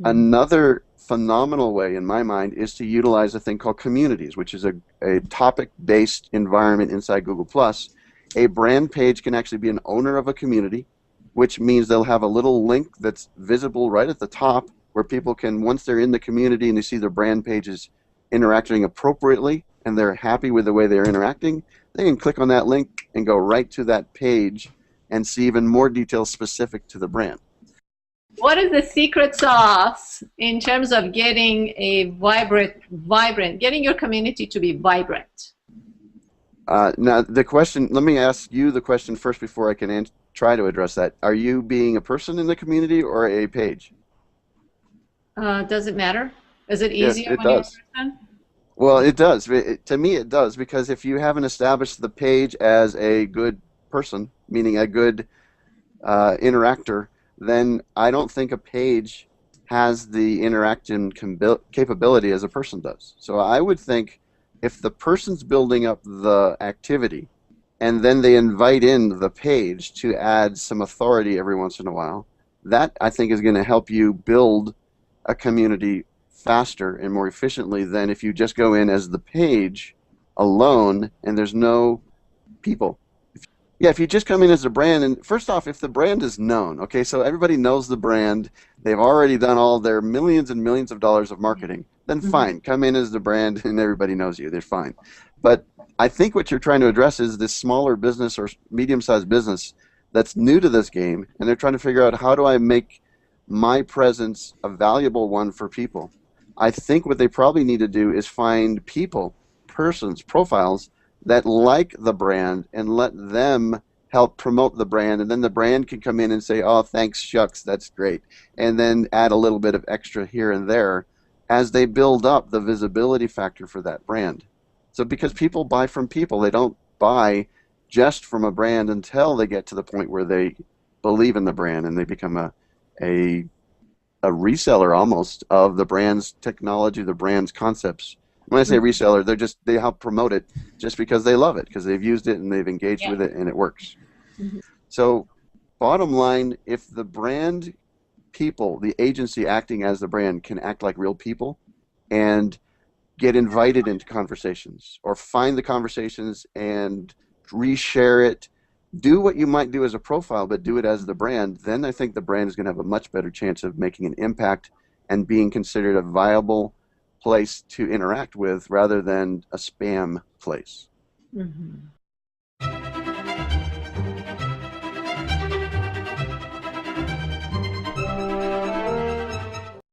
Another phenomenal way, in my mind, is to utilize a thing called communities, which is a topic-based environment inside Google+. A brand page can actually be an owner of a community, which means they'll have a little link that's visible right at the top where people can, once they're in the community and they see their brand pages interacting appropriately and they're happy with the way they're interacting, they can click on that link and go right to that page and see even more details specific to the brand. What is the secret sauce in terms of getting a getting your community to be vibrant? Now, the question, let me ask you the question first before I can try to address that. Are you being a person in the community or a page? Does it matter? Is it Yes, easier it when you're does. a person? Well, it does. To me, it does, because if you haven't established the page as a good person, meaning a good interactor, then I don't think a page has the interaction capability as a person does. So I would think if the person's building up the activity and then they invite in the page to add some authority every once in a while, that I think is going to help you build a community faster and more efficiently than if you just go in as the page alone and there's no people. Yeah, if you just come in as a brand, and first off, if the brand is known, okay, so everybody knows the brand, they've already done all their millions and millions of dollars of marketing, then fine, come in as the brand and everybody knows you, they're fine. But I think what you're trying to address is this smaller business or medium-sized business that's new to this game, and they're trying to figure out, how do I make my presence a valuable one for people? I think what they probably need to do is find people, persons, profiles that like the brand and let them help promote the brand, and then the brand can come in and say, oh, thanks, shucks, that's great, and then add a little bit of extra here and there as they build up the visibility factor for that brand. So because people buy from people, they don't buy just from a brand until they get to the point where they believe in the brand and they become a reseller almost of the brand's technology, the brand's concepts. When I say reseller, they help promote it just because they love it, because they've used it and they've engaged with it and it works. So bottom line, if the brand people, the agency acting as the brand, can act like real people and get invited into conversations or find the conversations and reshare it, do what you might do as a profile, but do it as the brand, then I think the brand is going to have a much better chance of making an impact and being considered a viable place to interact with rather than a spam place.